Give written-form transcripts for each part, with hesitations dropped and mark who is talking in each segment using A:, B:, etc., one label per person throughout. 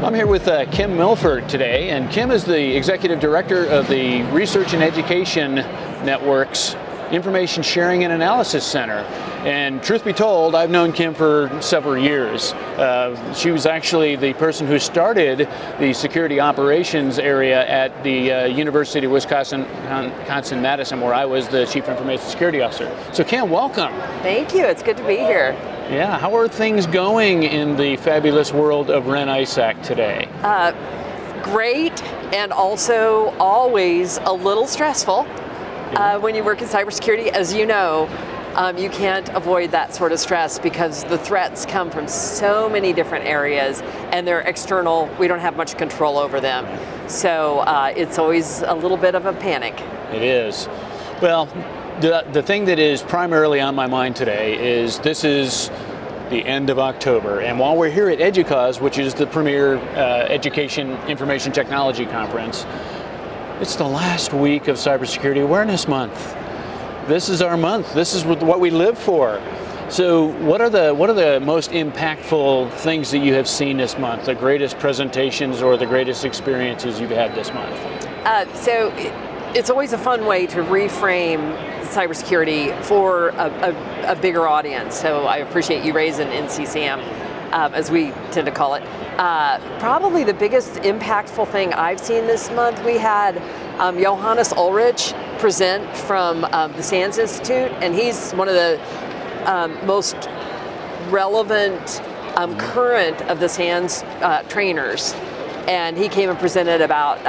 A: I'm here with Kim Milford today, and Kim is the Executive Director of the Research and Education Network's Information Sharing and Analysis Center. And truth be told, I've known Kim for several years. She was actually the person who started the security operations area at the University of Wisconsin-Madison, where I was the Chief Information Security Officer. So Kim, welcome.
B: Thank you, it's good to be here.
A: Yeah, how are things going in the fabulous world of REN-ISAC today?
B: Great, and also always a little stressful. When you work in cybersecurity, as you know, you can't avoid that sort of stress because the threats come from so many different areas and they're external. We don't have much control over them. So it's always a little bit of a panic.
A: It is. Well, the thing that is primarily on my mind today is this is the end of October, and while we're here at EDUCAUSE, which is the premier education information technology conference, it's the last week of Cybersecurity Awareness Month. This is our month. This is what we live for. So what are the most impactful things that you have seen this month, the greatest presentations or the greatest experiences you've had this month?
B: So it's always a fun way to reframe cybersecurity for a bigger audience. So I appreciate you raising NCCM, as we tend to call it. Probably the biggest impactful thing I've seen this month, we had Johannes Ulrich present from the SANS Institute, and he's one of the most relevant current of the SANS trainers. And he came and presented about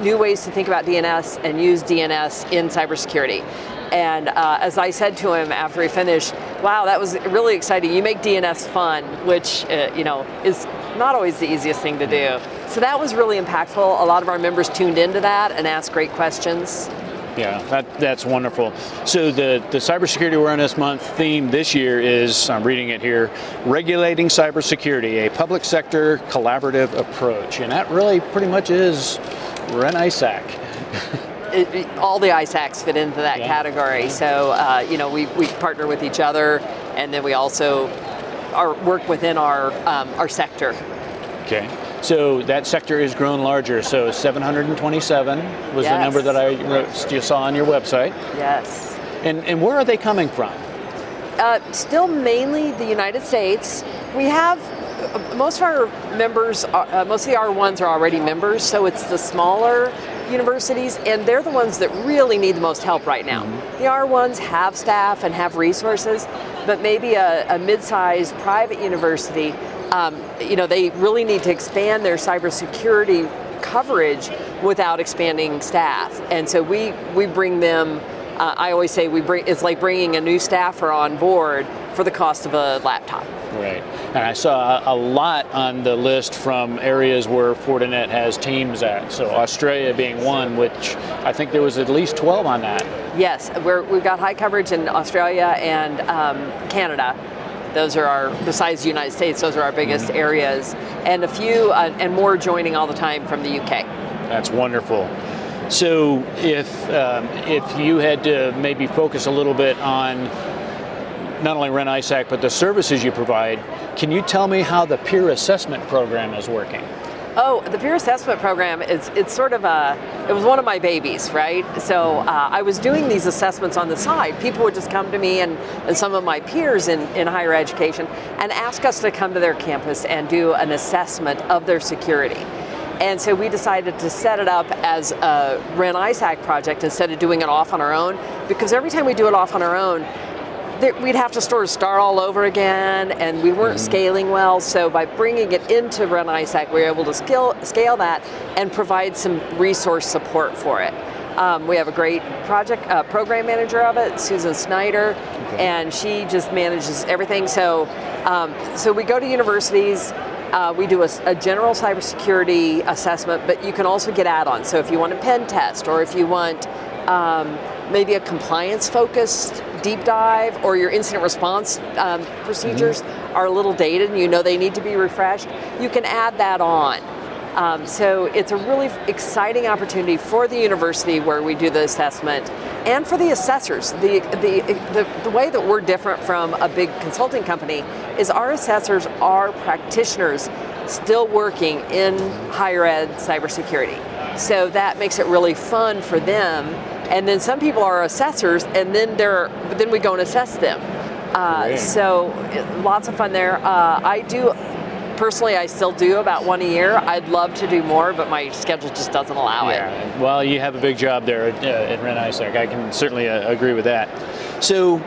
B: new ways to think about DNS and use DNS in cybersecurity. And as I said to him after he finished, wow, that was really exciting. You make DNS fun, which is not always the easiest thing to do. So that was really impactful. A lot of our members tuned into that and asked great questions.
A: Yeah, that's wonderful. So the Cybersecurity Awareness Month theme this year is, I'm reading it here, regulating cybersecurity, a public sector collaborative approach. And that really pretty much is REN-ISAC.
B: All the ISACs fit into that category. So, we partner with each other, and then we also work within our sector. Okay.
A: So that sector has grown larger. So 727 was the number that you saw on your website.
B: Yes.
A: And where are they coming from?
B: Still mainly the United States. We have most of our members, most of the R1s are already members, so it's the smaller universities, and they're the ones that really need the most help right now. The R1s have staff and have resources, but maybe a mid-sized private university, they really need to expand their cybersecurity coverage without expanding staff. And so we bring them, I always say it's like bringing a new staffer on board for the cost of a laptop.
A: Right, and I saw a lot on the list from areas where Fortinet has teams at. So Australia being one, which I think there was at least 12 on that.
B: Yes, we've got high coverage in Australia and Canada. Those are besides the United States, those are our biggest areas, and a few and more joining all the time from the UK.
A: That's wonderful. So if you had to maybe focus a little bit on not only REN-ISAC, but the services you provide, can you tell me how the peer assessment program is working?
B: Oh, the peer assessment program, it was one of my babies, right? So I was doing these assessments on the side. People would just come to me and some of my peers in higher education and ask us to come to their campus and do an assessment of their security. And so we decided to set it up as a REN-ISAC project instead of doing it off on our own, because every time we do it off on our own, we'd have to sort of start all over again, and we weren't scaling well. So by bringing it into REN-ISAC, we were able to scale that and provide some resource support for it. We have a great program manager of it, Susan Snyder, and she just manages everything. So we go to universities. We do a general cybersecurity assessment, but you can also get add-ons. So if you want a pen test, or if you want maybe a compliance-focused deep dive, or your incident response procedures are a little dated and they need to be refreshed, you can add that on. So it's a really exciting opportunity for the university where we do the assessment, and for the assessors. The way that we're different from a big consulting company is our assessors are practitioners still working in higher ed cybersecurity. So that makes it really fun for them. And then some people are assessors, and then we go and assess them. So lots of fun there. Personally, I still do about one a year. I'd love to do more, but my schedule just doesn't allow it.
A: Well, you have a big job there at REN-ISAC. I can certainly agree with that. So,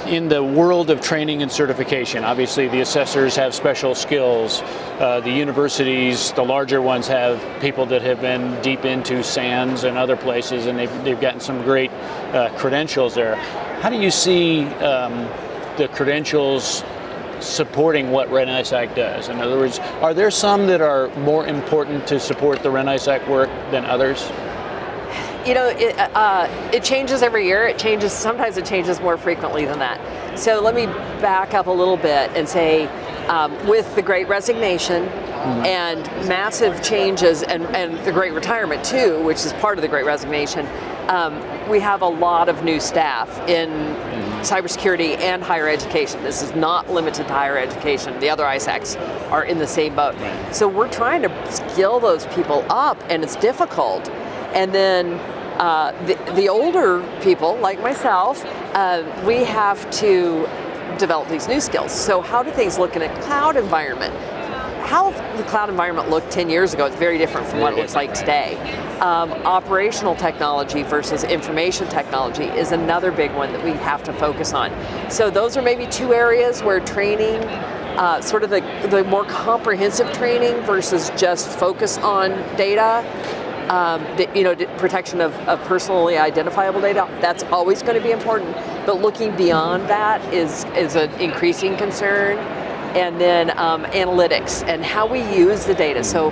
A: in the world of training and certification, obviously the assessors have special skills. The universities, the larger ones, have people that have been deep into SANS and other places, and they've gotten some great credentials there. How do you see the credentials supporting what REN-ISAC does? In other words, are there some that are more important to support the REN-ISAC work than others?
B: It changes every year. Sometimes it changes more frequently than that. So let me back up a little bit and say, with the Great Resignation and massive changes and the Great Retirement too, which is part of the Great Resignation, we have a lot of new staff in cybersecurity and higher education. This is not limited to higher education. The other ISACs are in the same boat.
A: Right.
B: So we're trying to skill those people up, and it's difficult. And then the older people, like myself, we have to develop these new skills. So how do things look in a cloud environment? How the cloud environment looked 10 years ago is very different from what it looks like today. Operational technology versus information technology is another big one that we have to focus on. So those are maybe two areas where training, sort of the more comprehensive training versus just focus on data, protection of personally identifiable data, that's always going to be important. But looking beyond that is an increasing concern. And then analytics and how we use the data. So,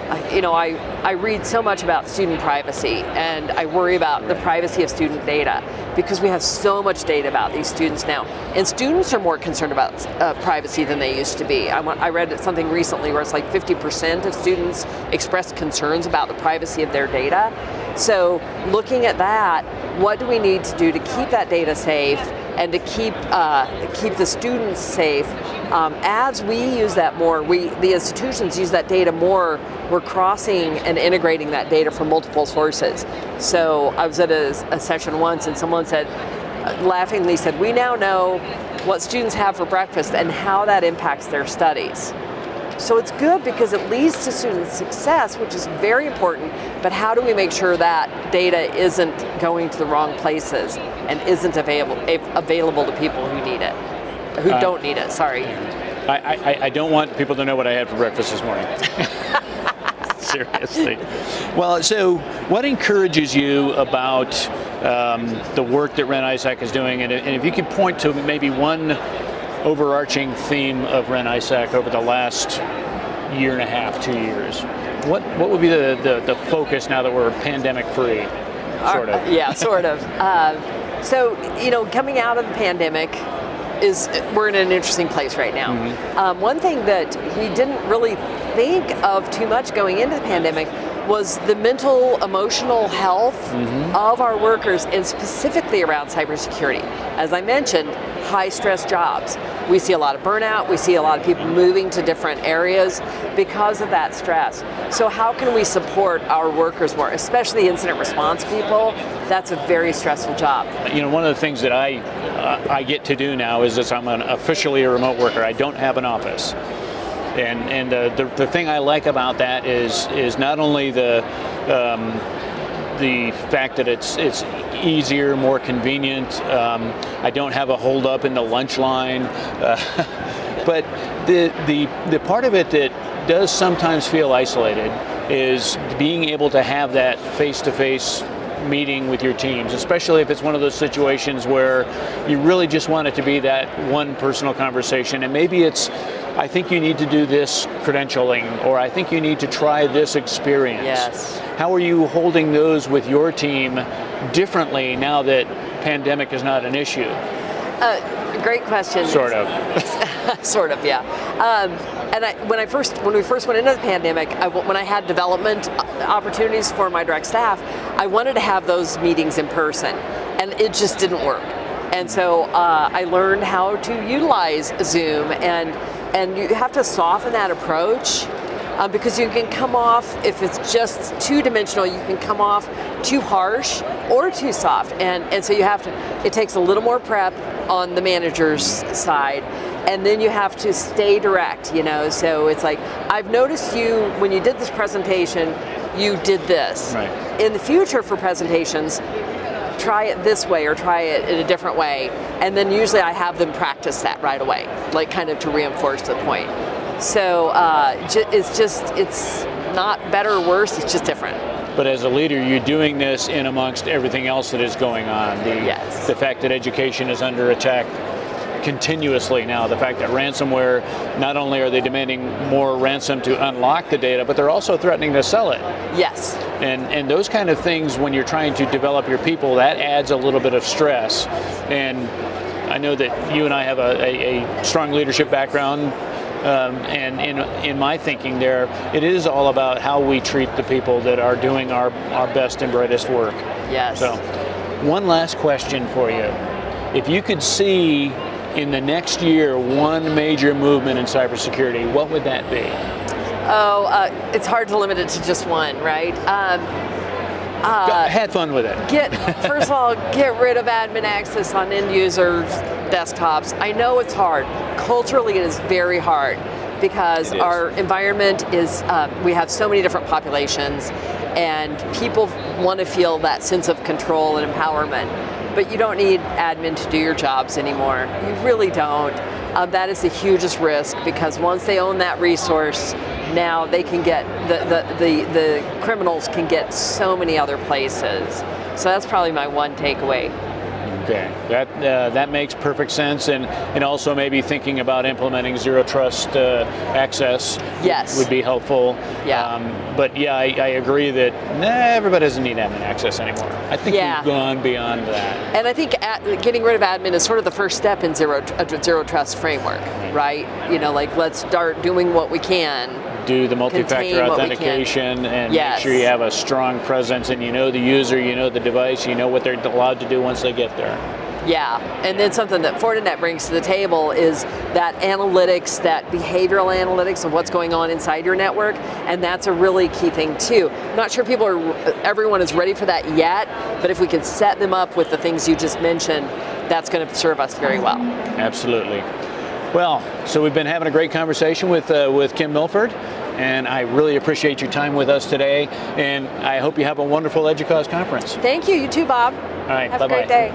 B: I read so much about student privacy, and I worry about the privacy of student data because we have so much data about these students now. And students are more concerned about privacy than they used to be. I read something recently where it's like 50% of students expressed concerns about the privacy of their data. So looking at that, what do we need to do to keep that data safe and to keep the students safe? As we use that more, the institutions use that data more, we're crossing and integrating that data from multiple sources. So I was at a session once and someone said, laughingly said, we now know what students have for breakfast and how that impacts their studies. So it's good because it leads to student success, which is very important, but how do we make sure that data isn't going to the wrong places and isn't available to people who need it? Who don't need it, sorry.
A: I don't want people to know what I had for breakfast this morning. Seriously. Well, so what encourages you about the work that REN-ISAC is doing? And if you could point to maybe one overarching theme of REN-ISAC over the last year and a half, 2 years, what would be the focus now that we're pandemic free, sort of?
B: Yeah, sort of. So, coming out of the pandemic, we're in an interesting place right now. Mm-hmm. One thing that we didn't really think of too much going into the pandemic was the mental, emotional health of our workers, and specifically around cybersecurity. As I mentioned, high stress jobs. We see a lot of burnout, we see a lot of people moving to different areas because of that stress. So how can we support our workers more, especially incident response people? That's a very stressful job.
A: One of the things that I get to do now is that I'm officially a remote worker. I don't have an office. And the thing I like about that is not only the fact that it's easier, more convenient. I don't have a hold up in the lunch line, but the part of it that does sometimes feel isolated is being able to have that face-to-face meeting with your teams, especially if it's one of those situations where you really just want it to be that one personal conversation, and maybe it's, I think you need to do this credentialing, or I think you need to try this experience.
B: Yes.
A: How are you holding those with your team differently now that pandemic is not an issue?
B: Great question.
A: Sort of.
B: Sort of, yeah. And when we first went into the pandemic, when I had development opportunities for my direct staff, I wanted to have those meetings in person, and it just didn't work. And so I learned how to utilize Zoom, and you have to soften that approach. Because you can come off, if it's just two-dimensional, you can come off too harsh or too soft. And so you have to, it takes a little more prep on the manager's side, and then you have to stay direct, you know? So it's like, I've noticed you, when you did this presentation, you did this.
A: Right.
B: In the future for presentations, try it this way or try it in a different way. And then usually I have them practice that right away, like kind of to reinforce the point. So it's not better or worse, it's just different.
A: But as a leader, you're doing this in amongst everything else that is going on.
B: Yes.
A: The fact that education is under attack continuously now, the fact that ransomware, not only are they demanding more ransom to unlock the data, but they're also threatening to sell it.
B: Yes.
A: And those kind of things, when you're trying to develop your people, that adds a little bit of stress. And I know that you and I have a strong leadership background. And in my thinking there, it is all about how we treat the people that are doing our best and brightest work.
B: Yes.
A: So, one last question for you. If you could see in the next year one major movement in cybersecurity, what would that be?
B: It's hard to limit it to just one, right?
A: Had fun with it.
B: First of all, get rid of admin access on end users' desktops. I know it's hard. Culturally, it is very hard because our environment is, we have so many different populations, and people want to feel that sense of control and empowerment. But you don't need admin to do your jobs anymore. You really don't. That is the hugest risk, because once they own that resource, now they can get, the criminals can get so many other places. So that's probably my one takeaway.
A: Okay, that makes perfect sense, and also maybe thinking about implementing zero trust access would be helpful.
B: Yeah.
A: But yeah, I agree that everybody doesn't need admin access anymore. I think we've gone beyond that.
B: And I think getting rid of admin is sort of the first step in zero trust framework, right? You know, like, let's start doing what we can.
A: Do the multi-factor authentication and make sure you have a strong presence, and you know the user, you know the device, you know what they're allowed to do once they get there.
B: Yeah, and then something that Fortinet brings to the table is that analytics, that behavioral analytics of what's going on inside your network, and that's a really key thing too. I'm not sure everyone is ready for that yet, but if we can set them up with the things you just mentioned, that's going to serve us very well. Absolutely.
A: Well, so we've been having a great conversation with Kim Milford, and I really appreciate your time with us today, and I hope you have a wonderful EDUCAUSE conference.
B: Thank you. You too, Bob.
A: All right,
B: have a great day.